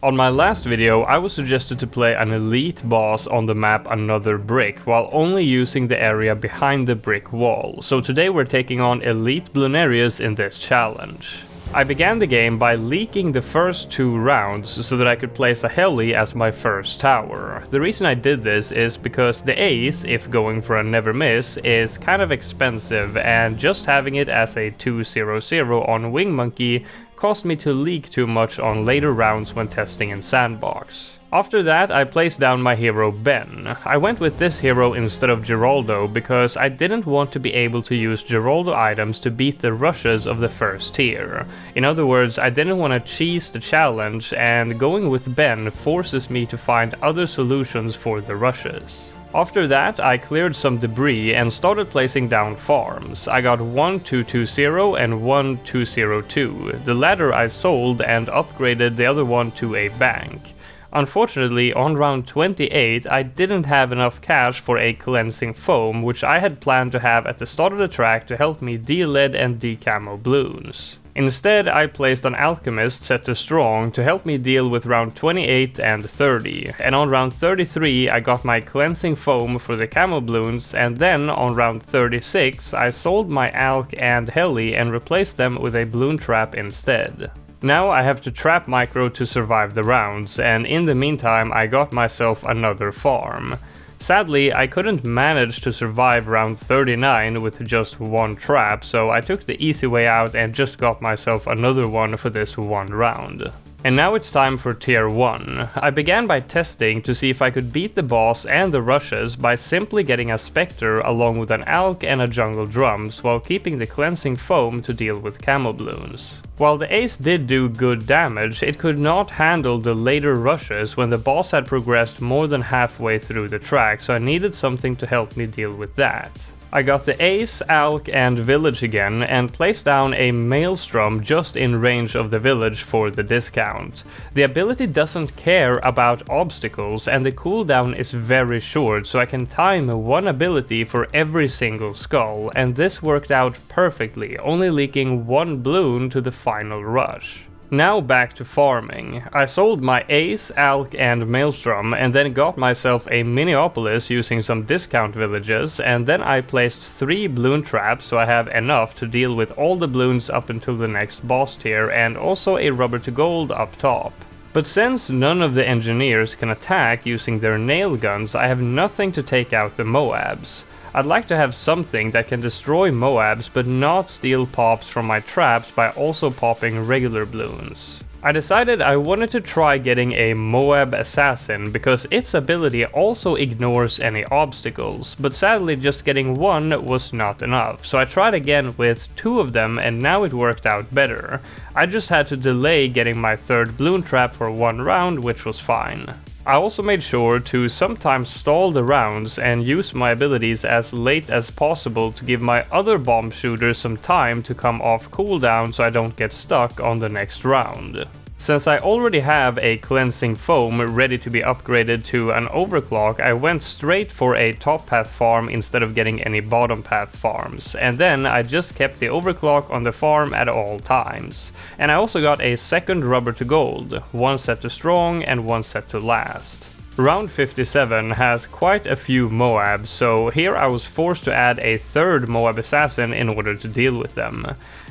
On my last video, I was suggested to play an elite boss on the map Another Brick, while only using the area behind the brick wall, so today we're taking on ELITE Bloonarius in this challenge. I began the game by leaking the first 2 rounds so that I could place a heli as my first tower. The reason I did this is because the ace, if going for a never miss, is kind of expensive, and just having it as a 2-0-0 on Wing Monkey caused me to leak too much on later rounds when testing in Sandbox. After that, I placed down my hero Ben. I went with this hero instead of Geraldo because I didn't want to be able to use Geraldo items to beat the rushes of the first tier. In other words, I didn't want to cheese the challenge, and going with Ben forces me to find other solutions for the rushes. After that, I cleared some debris and started placing down farms. I got one 220 and one 202. The latter I sold and upgraded the other one to a bank. Unfortunately, on round 28, I didn't have enough cash for a cleansing foam, which I had planned to have at the start of the track to help me de-lead and decamo bloons. Instead, I placed an alchemist set to strong to help me deal with round 28 and 30, and on round 33 I got my cleansing foam for the camo bloons, and then on round 36 I sold my alch and heli and replaced them with a bloon trap instead. Now I have to trap micro to survive the rounds, and in the meantime I got myself another farm. Sadly, I couldn't manage to survive round 39 with just one trap, so I took the easy way out and just got myself another one for this one round. And now it's time for tier 1. I began by testing to see if I could beat the boss and the rushes by simply getting a Spectre along with an alch and a jungle drums while keeping the cleansing foam to deal with camo bloons. While the ace did do good damage, it could not handle the later rushes when the boss had progressed more than halfway through the track, so I needed something to help me deal with that. I got the ace, alch and village again and placed down a maelstrom just in range of the village for the discount. The ability doesn't care about obstacles and the cooldown is very short, so I can time one ability for every single skull, and this worked out perfectly, only leaking 1 bloon to the final rush. Now back to farming. I sold my ace, alch and maelstrom and then got myself a Minneapolis using some discount villages, and then I placed 3 bloon traps so I have enough to deal with all the bloons up until the next boss tier, and also a rubber to gold up top. But since none of the engineers can attack using their nail guns, I have nothing to take out the Moabs. I'd like to have something that can destroy Moabs but not steal pops from my traps by also popping regular bloons. I decided I wanted to try getting a Moab Assassin because its ability also ignores any obstacles, but sadly just getting one was not enough, so I tried again with 2 of them and now it worked out better. I just had to delay getting my 3rd bloon trap for 1 round, which was fine. I also made sure to sometimes stall the rounds and use my abilities as late as possible to give my other bomb shooters some time to come off cooldown so I don't get stuck on the next round. Since I already have a cleansing foam ready to be upgraded to an overclock, I went straight for a top path farm instead of getting any bottom path farms, and then I just kept the overclock on the farm at all times. And I also got a 2nd rubber to gold, 1 set to strong and 1 set to last. Round 57 has quite a few Moabs, so here I was forced to add a 3rd Moab Assassin in order to deal with them.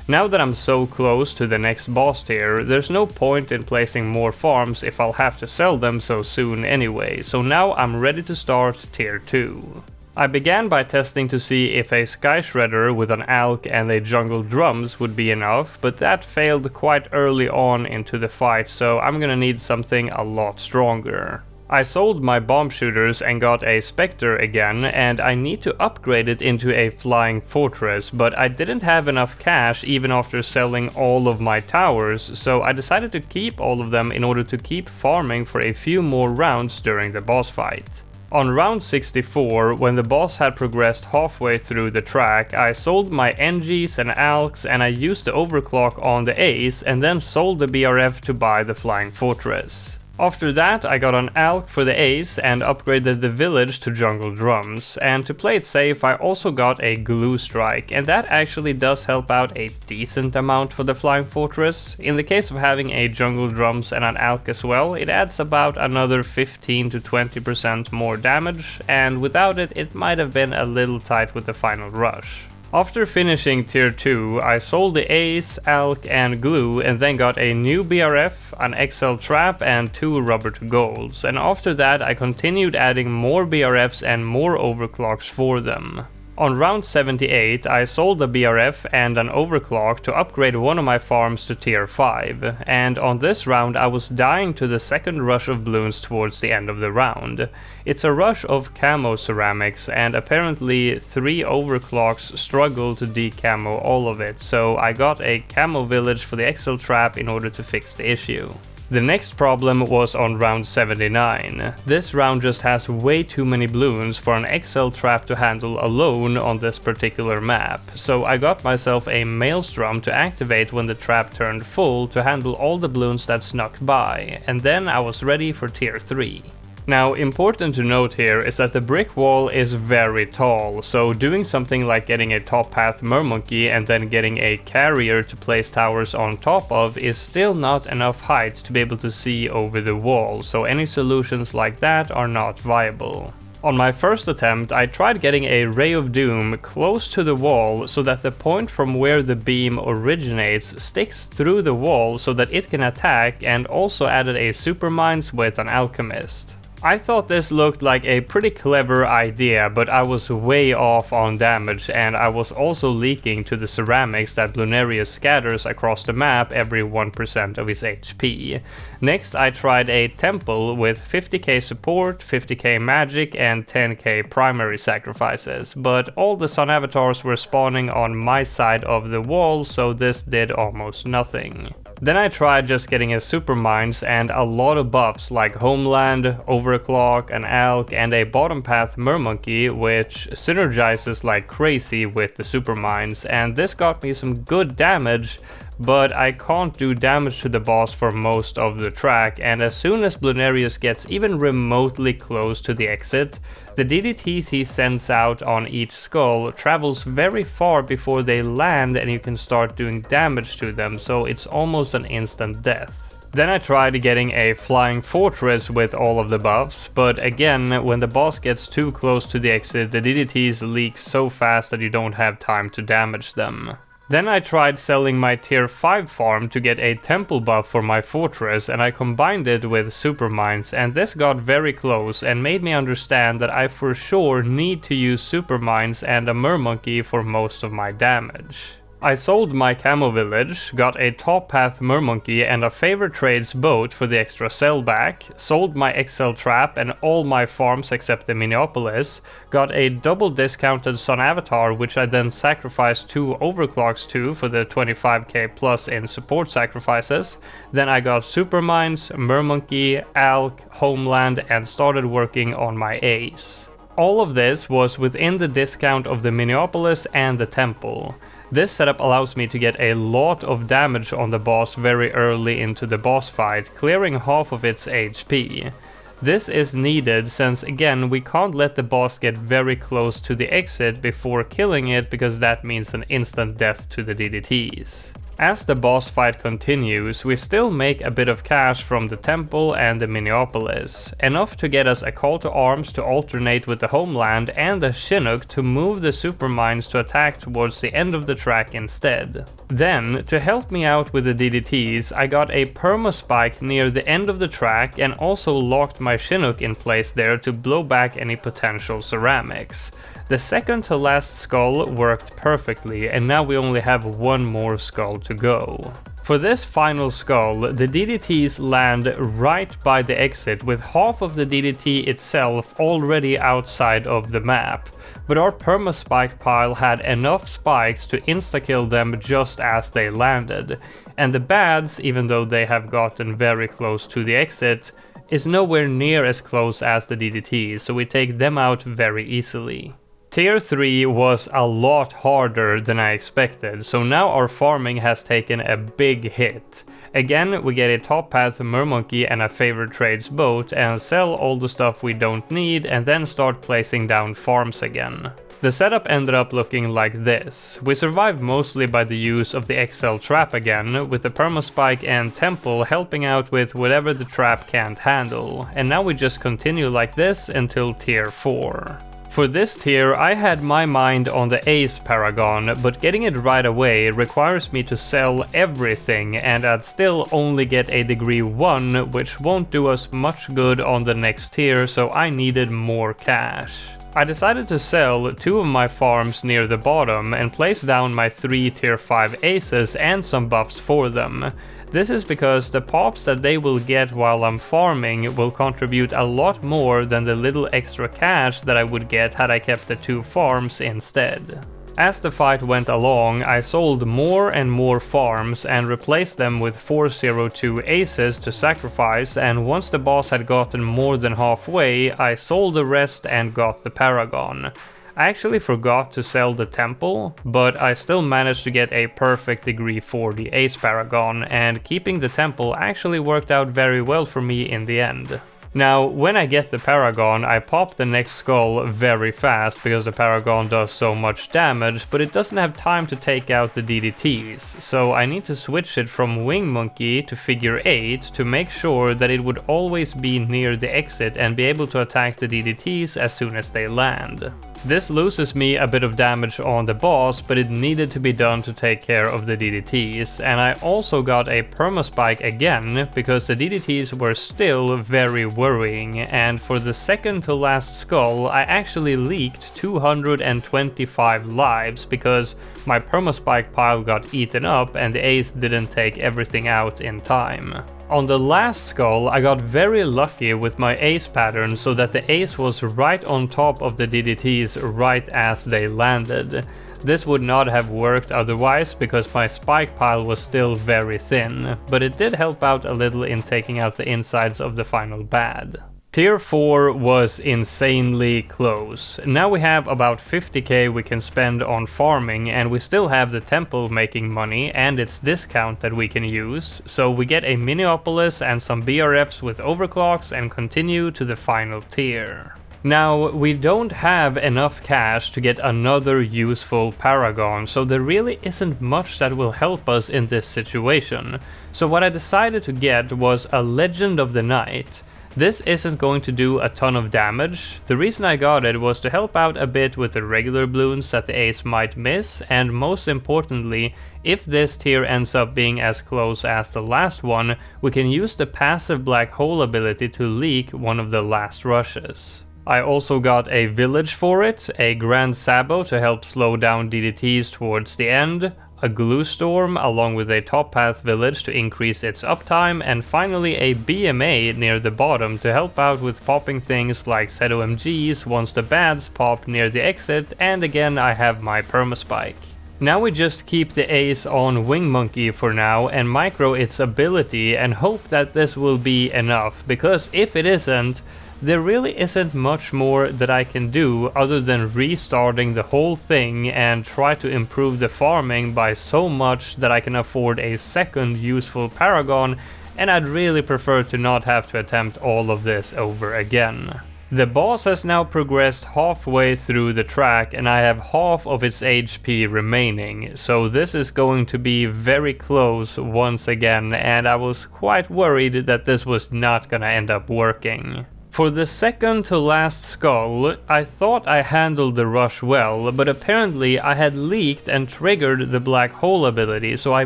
Now that I'm so close to the next boss tier, there's no point in placing more farms if I'll have to sell them so soon anyway, so now I'm ready to start tier 2. I began by testing to see if a Sky Shredder with an alch and a jungle drums would be enough, but that failed quite early on into the fight, so I'm gonna need something a lot stronger. I sold my bomb shooters and got a Spectre again, and I need to upgrade it into a flying fortress, but I didn't have enough cash even after selling all of my towers, so I decided to keep all of them in order to keep farming for a few more rounds during the boss fight. On round 64, when the boss had progressed halfway through the track, I sold my NGs and alchs and I used the overclock on the ace and then sold the BRF to buy the flying fortress. After that, I got an Alk for the ace and upgraded the village to jungle drums, and to play it safe I also got a glue strike, and that actually does help out a decent amount for the flying fortress. In the case of having a jungle drums and an Alk as well, it adds about another 15 to 20% more damage, and without it, it might have been a little tight with the final rush. After finishing tier 2, I sold the ace, Alk and glue and then got a new BRF, an XL trap and 2 rubber to golds, and after that I continued adding more BRFs and more overclocks for them. On round 78 I sold a BRF and an overclock to upgrade one of my farms to tier 5, and on this round I was dying to the second rush of bloons towards the end of the round. It's a rush of camo ceramics, and apparently 3 overclocks struggle to decamo all of it, so I got a camo village for the XL trap in order to fix the issue. The next problem was on round 79. This round just has way too many bloons for an XL trap to handle alone on this particular map, so I got myself a maelstrom to activate when the trap turned full to handle all the bloons that snuck by, and then I was ready for tier 3. Now, important to note here is that the brick wall is very tall, so doing something like getting a top path mermonkey and then getting a carrier to place towers on top of is still not enough height to be able to see over the wall, so any solutions like that are not viable. On my first attempt, I tried getting a Ray of Doom close to the wall so that the point from where the beam originates sticks through the wall so that it can attack, and also added a Supermines with an Alchemist. I thought this looked like a pretty clever idea, but I was way off on damage, and I was also leaking to the ceramics that Bloonarius scatters across the map every 1% of his HP. Next I tried a temple with 50k support, 50k magic and 10k primary sacrifices, but all the sun avatars were spawning on my side of the wall, so this did almost nothing. Then I tried just getting a Supermines and a lot of buffs like Homeland, Overclock, an Alk and a bottom path Mermonkey, which synergizes like crazy with the Supermines, and this got me some good damage, but I can't do damage to the boss for most of the track, and as soon as Bloonarius gets even remotely close to the exit, the DDTs he sends out on each skull travels very far before they land and you can start doing damage to them, so it's almost an instant death. Then I tried getting a flying fortress with all of the buffs, but again, when the boss gets too close to the exit, the DDTs leak so fast that you don't have time to damage them. Then I tried selling my tier 5 farm to get a temple buff for my fortress, and I combined it with Supermines, and this got very close and made me understand that I for sure need to use Supermines and a Mermonkey for most of my damage. I sold my camo village, got a top path mermonkey and a favor trades boat for the extra sell back, sold my XL trap and all my farms except the Minneapolis, got a double discounted sun avatar which I then sacrificed 2 overclocks to for the 25k plus in support sacrifices, then I got Supermines, mermonkey, Alk, Homeland and started working on my ace. All of this was within the discount of the Minneapolis and the temple. This setup allows me to get a lot of damage on the boss very early into the boss fight, clearing half of its HP. This is needed since again we can't let the boss get very close to the exit before killing it because that means an instant death to the DDTs. As the boss fight continues, we still make a bit of cash from the temple and the Minneapolis, enough to get us a call to arms to alternate with the Homeland and the Chinook to move the Supermines to attack towards the end of the track instead. Then, to help me out with the DDTs, I got a perma-spike near the end of the track and also locked my Chinook in place there to blow back any potential ceramics. The second to last skull worked perfectly, and now we only have one more skull to go. For this final skull, the DDTs land right by the exit with half of the DDT itself already outside of the map, but our perma-spike pile had enough spikes to insta-kill them just as they landed, and the bads, even though they have gotten very close to the exit, is nowhere near as close as the DDTs, so we take them out very easily. Tier 3 was a lot harder than I expected, so now our farming has taken a big hit. Again, we get a top path mermonkey and a favorite trades boat and sell all the stuff we don't need and then start placing down farms again. The setup ended up looking like this. We survived mostly by the use of the XL trap again, with the permaspike and temple helping out with whatever the trap can't handle, and now we just continue like this until tier 4. For this tier, I had my mind on the Ace Paragon, but getting it right away requires me to sell everything, and I'd still only get a degree 1, which won't do us much good on the next tier, so I needed more cash. I decided to sell 2 of my farms near the bottom and place down my 3 tier 5 aces and some buffs for them. This is because the pops that they will get while I'm farming will contribute a lot more than the little extra cash that I would get had I kept the 2 farms instead. As the fight went along, I sold more and more farms and replaced them with 402 aces to sacrifice, and once the boss had gotten more than halfway, I sold the rest and got the Paragon. I actually forgot to sell the temple, but I still managed to get a perfect degree for the Ace Paragon, and keeping the temple actually worked out very well for me in the end. Now, when I get the Paragon, I pop the next skull very fast because the Paragon does so much damage, but it doesn't have time to take out the DDTs, so I need to switch it from Wing Monkey to figure 8 to make sure that it would always be near the exit and be able to attack the DDTs as soon as they land. This loses me a bit of damage on the boss, but it needed to be done to take care of the DDTs, and I also got a permaspike again, because the DDTs were still very worrying, and for the second to last skull I actually leaked 225 lives, because my permaspike pile got eaten up and the ace didn't take everything out in time. On the last skull, I got very lucky with my ace pattern so that the ace was right on top of the DDTs right as they landed. This would not have worked otherwise because my spike pile was still very thin, but it did help out a little in taking out the insides of the final bad. Tier 4 was insanely close. Now we have about 50k we can spend on farming, and we still have the temple making money and its discount that we can use, so we get a Minneapolis and some BRFs with overclocks and continue to the final tier. Now, we don't have enough cash to get another useful Paragon, so there really isn't much that will help us in this situation. So what I decided to get was a Legend of the Night. This isn't going to do a ton of damage. The reason I got it was to help out a bit with the regular bloons that the ace might miss, and most importantly, if this tier ends up being as close as the last one, we can use the passive black hole ability to leak one of the last rushes. I also got a village for it, a Grand Sabo to help slow down DDTs towards the end, a glue storm along with a top path village to increase its uptime, and finally a BMA near the bottom to help out with popping things like ZOMGs once the bads pop near the exit, and again I have my permaspike. Now we just keep the ace on Wing Monkey for now and micro its ability and hope that this will be enough, because if it isn't, there really isn't much more that I can do other than restarting the whole thing and try to improve the farming by so much that I can afford a second useful Paragon, and I'd really prefer to not have to attempt all of this over again. The boss has now progressed halfway through the track and I have half of its HP remaining, so this is going to be very close once again, and I was quite worried that this was not gonna end up working. For the second to last skull, I thought I handled the rush well, but apparently I had leaked and triggered the black hole ability, so I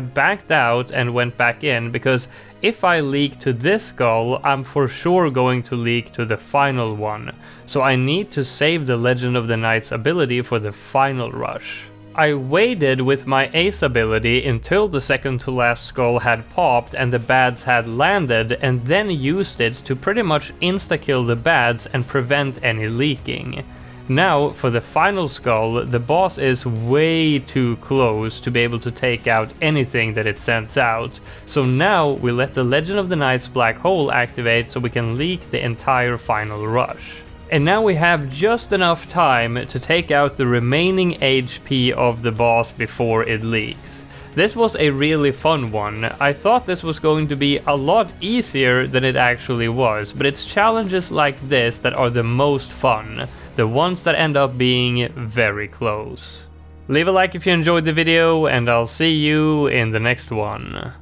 backed out and went back in, because if I leak to this skull, I'm for sure going to leak to the final one, so I need to save the Legend of the Night's ability for the final rush. I waited with my ace ability until the second to last skull had popped and the bads had landed, and then used it to pretty much insta-kill the bads and prevent any leaking. Now, for the final skull, the boss is way too close to be able to take out anything that it sends out, so now we let the Legend of the Night's black hole activate so we can leak the entire final rush. And now we have just enough time to take out the remaining HP of the boss before it leaks. This was a really fun one. I thought this was going to be a lot easier than it actually was, but it's challenges like this that are the most fun, the ones that end up being very close. Leave a like if you enjoyed the video, and I'll see you in the next one.